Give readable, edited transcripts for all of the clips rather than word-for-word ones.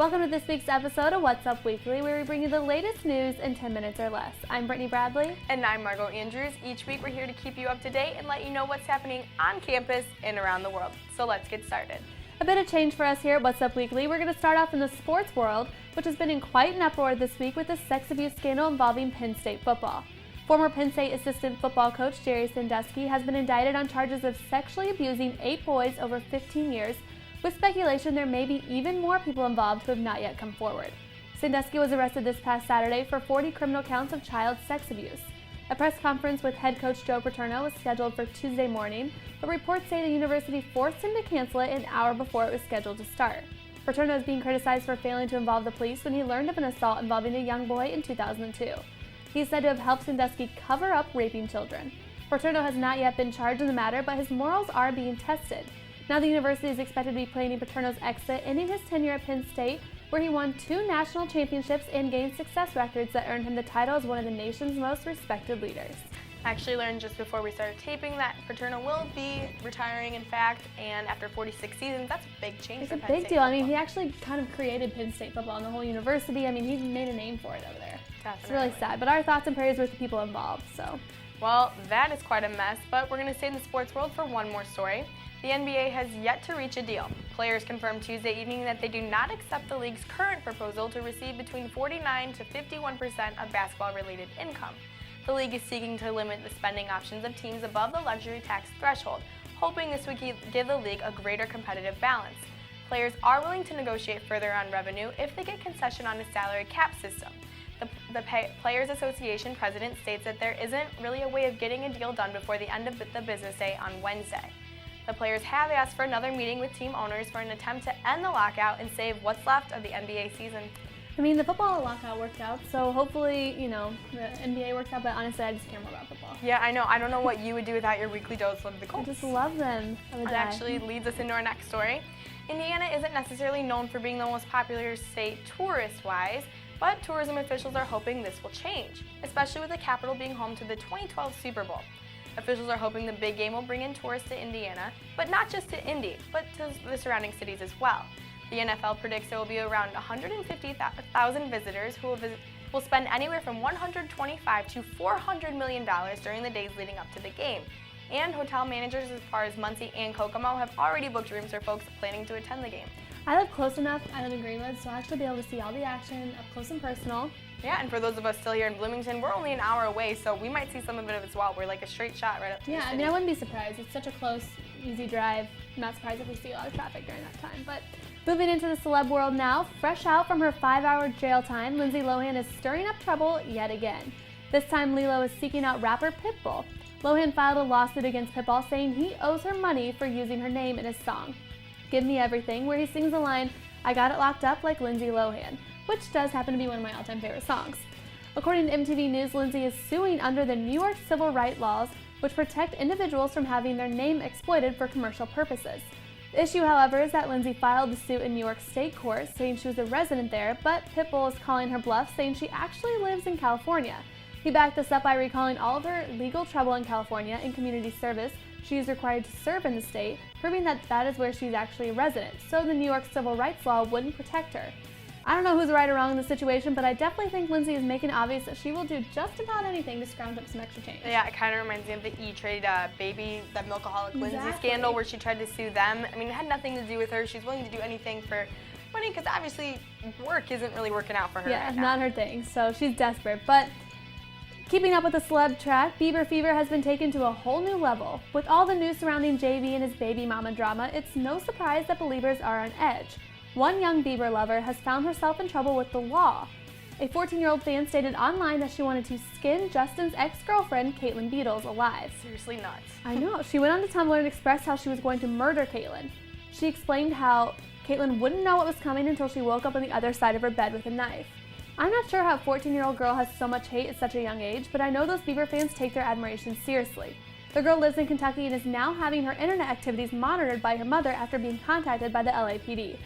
Welcome to this week's episode of What's Up Weekly, where we bring you the latest news in 10 minutes or less. I'm Brittany Bradley. And I'm Margo Andrews. Each week we're here to keep you up to date and let you know what's happening on campus and around the world. So let's get started. A bit of change for us here at What's Up Weekly. We're going to start off in the sports world, which has been in quite an uproar this week with the sex abuse scandal involving Penn State football. Former Penn State assistant football coach Jerry Sandusky has been indicted on charges of sexually abusing 8 boys over 15 years, with speculation there may be even more people involved who have not yet come forward. Sandusky was arrested this past Saturday for 40 criminal counts of child sex abuse. A press conference with head coach Joe Paterno was scheduled for Tuesday morning, but reports say the university forced him to cancel it an hour before it was scheduled to start. Paterno is being criticized for failing to involve the police when he learned of an assault involving a young boy in 2002. He is said to have helped Sandusky cover up raping children. Paterno has not yet been charged in the matter, but his morals are being tested. Now the university is expected to be planning Paterno's exit, ending his tenure at Penn State, where he won 2 national championships and gained success records that earned him the title as one of the nation's most respected leaders. I actually learned just before we started taping that Paterno will be retiring, in fact, and after 46 seasons, that's a big change for Penn State. It's a big deal. I mean, he actually kind of created Penn State football and the whole university. I mean, he's made a name for it over there. Definitely. It's really sad, but our thoughts and prayers with the people involved, so. Well, that is quite a mess, but we're going to stay in the sports world for one more story. The NBA has yet to reach a deal. Players confirmed Tuesday evening that they do not accept the league's current proposal to receive between 49% to 51% of basketball-related income. The league is seeking to limit the spending options of teams above the luxury tax threshold, hoping this would give the league a greater competitive balance. Players are willing to negotiate further on revenue if they get concession on a salary cap system. The Players Association president states that there isn't really a way of getting a deal done before the end of the business day on Wednesday. The players have asked for another meeting with team owners for an attempt to end the lockout and save what's left of the NBA season. I mean, the football lockout worked out, so hopefully, the NBA works out, but honestly, I just care more about football. Yeah, I know. I don't know what you would do without your weekly dose of the Colts. I just love them. That actually leads us into our next story. Indiana isn't necessarily known for being the most popular state tourist-wise, but tourism officials are hoping this will change, especially with the capital being home to the 2012 Super Bowl. Officials are hoping the big game will bring in tourists to Indiana, but not just to Indy, but to the surrounding cities as well. The NFL predicts there will be around 150,000 visitors who will spend anywhere from $125 to $400 million during the days leading up to the game. And hotel managers as far as Muncie and Kokomo have already booked rooms for folks planning to attend the game. I live close enough. I live in Greenwood, so I'll actually be able to see all the action up close and personal. Yeah, and for those of us still here in Bloomington, we're only an hour away, so we might see some of it as well. We're like a straight shot right up to the city. I mean, I wouldn't be surprised. It's such a close, easy drive. I'm not surprised if we see a lot of traffic during that time. But moving into the celeb world now, fresh out from her 5-hour jail time, Lindsay Lohan is stirring up trouble yet again. This time, Lilo is seeking out rapper Pitbull. Lohan filed a lawsuit against Pitbull saying he owes her money for using her name in his song, Give Me Everything, where he sings the line, "I got it locked up like Lindsay Lohan," which does happen to be one of my all-time favorite songs. According to MTV News, Lindsay is suing under the New York civil rights laws, which protect individuals from having their name exploited for commercial purposes. The issue, however, is that Lindsay filed the suit in New York State court, saying she was a resident there, but Pitbull is calling her bluff, saying she actually lives in California. He backed this up by recalling all of her legal trouble in California and community service. She is required to serve in the state, proving that that is where she's actually a resident, so the New York civil rights law wouldn't protect her. I don't know who's right or wrong in this situation, but I definitely think Lindsay is making it obvious that she will do just about anything to scrounge up some extra change. Yeah, it kind of reminds me of the E-Trade baby, that milkaholic Lindsay scandal where she tried to sue them. I mean, it had nothing to do with her. She's willing to do anything for money because obviously work isn't really working out for her right now. Not her thing, so she's desperate. But keeping up with the celeb track, Bieber fever has been taken to a whole new level. With all the news surrounding JV and his baby mama drama, it's no surprise that believers are on edge. One young Bieber lover has found herself in trouble with the law. A 14-year-old fan stated online that she wanted to skin Justin's ex-girlfriend, Caitlin Beatles, alive. Seriously nuts. I know. She went on to Tumblr and expressed how she was going to murder Caitlin. She explained how Caitlin wouldn't know what was coming until she woke up on the other side of her bed with a knife. I'm not sure how a 14-year-old girl has so much hate at such a young age, but I know those Bieber fans take their admiration seriously. The girl lives in Kentucky and is now having her internet activities monitored by her mother after being contacted by the LAPD.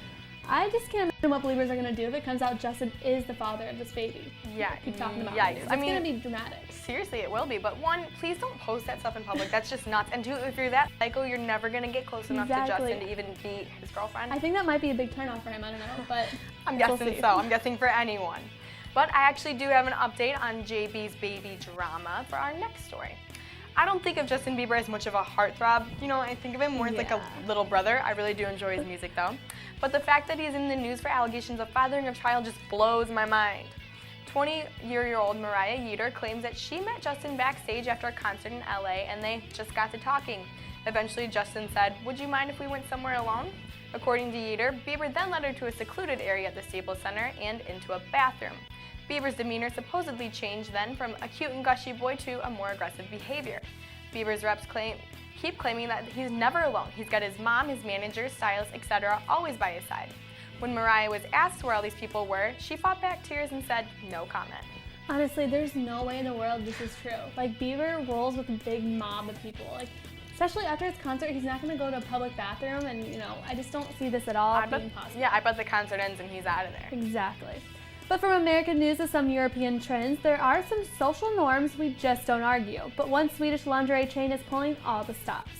I just can't imagine what believers are going to do if it comes out Justin is the father of this baby. Yeah. Keep talking about Yikes. it. It's going to be dramatic. Seriously, it will be. But one, please don't post that stuff in public. That's just nuts. And two, if you're that psycho, you're never going to get close enough to Justin to even be his girlfriend. I think that might be a big turnoff for him. I don't know, but I'm guessing so. I'm guessing for anyone. But I actually do have an update on JB's baby drama for our next story. I don't think of Justin Bieber as much of a heartthrob. You know, I think of him more as like a little brother. I really do enjoy his music though. But the fact that he's in the news for allegations of fathering a child just blows my mind. 20-year-old Mariah Yeater claims that she met Justin backstage after a concert in LA and they just got to talking. Eventually, Justin said, "Would you mind if we went somewhere alone?" According to Yeater, Bieber then led her to a secluded area at the Staples Center and into a bathroom. Bieber's demeanor supposedly changed then from a cute and gushy boy to a more aggressive behavior. Bieber's reps keep claiming that he's never alone. He's got his mom, his manager, stylist, etc. always by his side. When Mariah was asked where all these people were, she fought back tears and said, "No comment." Honestly, there's no way in the world this is true. Like, Bieber rolls with a big mob of people. Like, especially after his concert, he's not going to go to a public bathroom, and, you know, I just don't see this at all being possible. Yeah, I bet the concert ends and he's out of there. Exactly. But from American news to some European trends, there are some social norms we just don't argue. But one Swedish lingerie chain is pulling all the stops.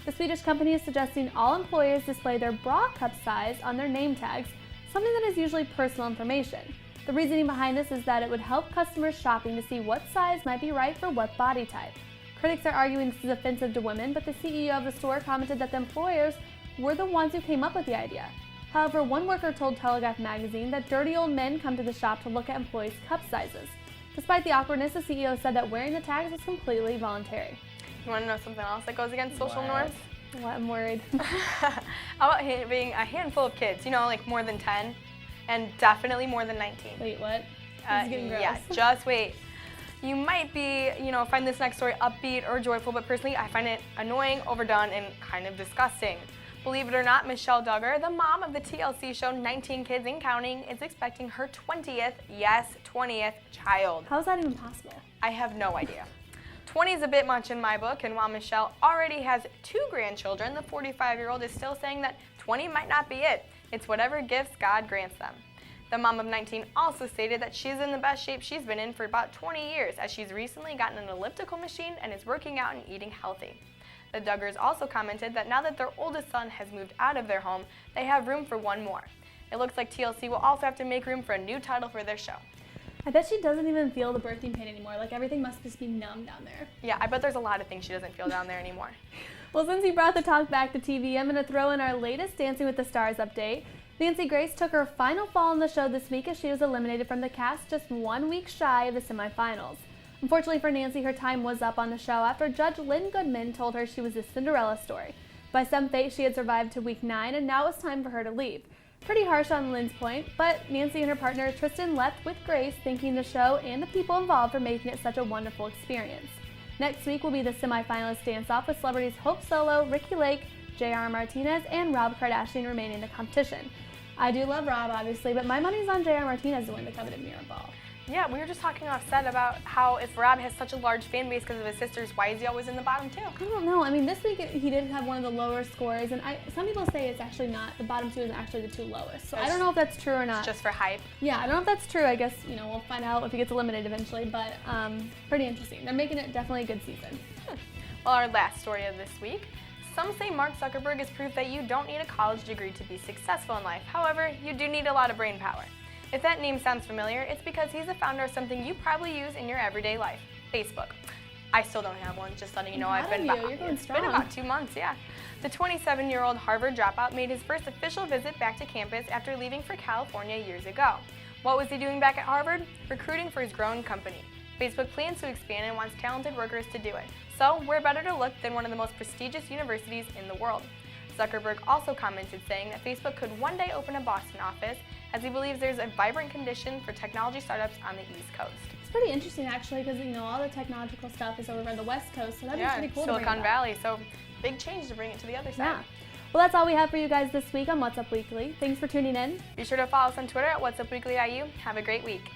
The Swedish company is suggesting all employers display their bra cup size on their name tags, something that is usually personal information. The reasoning behind this is that it would help customers shopping to see what size might be right for what body type. Critics are arguing this is offensive to women, but the CEO of the store commented that the employers were the ones who came up with the idea. However, one worker told Telegraph magazine that dirty old men come to the shop to look at employees' cup sizes. Despite the awkwardness, the CEO said that wearing the tags was completely voluntary. You want to know something else that goes against social norms? What? I'm worried. How about having a handful of kids, you know, like more than 10, and definitely more than 19? Wait, what? This is getting gross. Yeah, just wait. You might be, find this next story upbeat or joyful, but personally I find it annoying, overdone, and kind of disgusting. Believe it or not, Michelle Duggar, the mom of the TLC show 19 Kids and Counting, is expecting her 20th child. How is that even possible? I have no idea. 20 is a bit much in my book, and while Michelle already has 2 grandchildren, the 45-year-old is still saying that 20 might not be it. It's whatever gifts God grants them. The mom of 19 also stated that she's in the best shape she's been in for about 20 years, as she's recently gotten an elliptical machine and is working out and eating healthy. The Duggars also commented that now that their oldest son has moved out of their home, they have room for one more. It looks like TLC will also have to make room for a new title for their show. I bet she doesn't even feel the birthing pain anymore. Like, everything must just be numb down there. Yeah, I bet there's a lot of things she doesn't feel down there anymore. Well, since you brought the talk back to TV, I'm going to throw in our latest Dancing with the Stars update. Nancy Grace took her final fall on the show this week as she was eliminated from the cast just 1 week shy of the semifinals. Unfortunately for Nancy, her time was up on the show after Judge Lynn Goodman told her she was the Cinderella story. By some fate, she had survived to week 9, and now it's time for her to leave. Pretty harsh on Lynn's point, but Nancy and her partner Tristan left with Grace, thanking the show and the people involved for making it such a wonderful experience. Next week will be the semifinalist dance-off with celebrities Hope Solo, Ricky Lake, J.R. Martinez, and Rob Kardashian remaining in the competition. I do love Rob, obviously, but my money's on J.R. Martinez to win the coveted mirror ball. Yeah, we were just talking off set about how if Rob has such a large fan base because of his sisters, why is he always in the bottom 2? I don't know. I mean, this week he did have one of the lower scores, and some people say it's actually not. The bottom 2 is actually the 2 lowest. So I don't know if that's true or not. Just for hype. Yeah, I don't know if that's true. I guess, we'll find out if he gets eliminated eventually, but pretty interesting. They're making it definitely a good season. Well, our last story of this week. Some say Mark Zuckerberg is proof that you don't need a college degree to be successful in life. However, you do need a lot of brain power. If that name sounds familiar, it's because he's the founder of something you probably use in your everyday life, Facebook. I still don't have one, just letting you know. You're going strong. It's been about 2 months, yeah. The 27-year-old Harvard dropout made his first official visit back to campus after leaving for California years ago. What was he doing back at Harvard? Recruiting for his growing company. Facebook plans to expand and wants talented workers to do it. So, where better to look than one of the most prestigious universities in the world? Zuckerberg also commented saying that Facebook could one day open a Boston office, as he believes there's a vibrant condition for technology startups on the East Coast. It's pretty interesting, actually, because all the technological stuff is over on the West Coast, so that'd be pretty cool. Silicon Valley, so big change to bring it to the other side. Yeah. Well, that's all we have for you guys this week on What's Up Weekly. Thanks for tuning in. Be sure to follow us on Twitter at What's Up Weekly IU. Have a great week.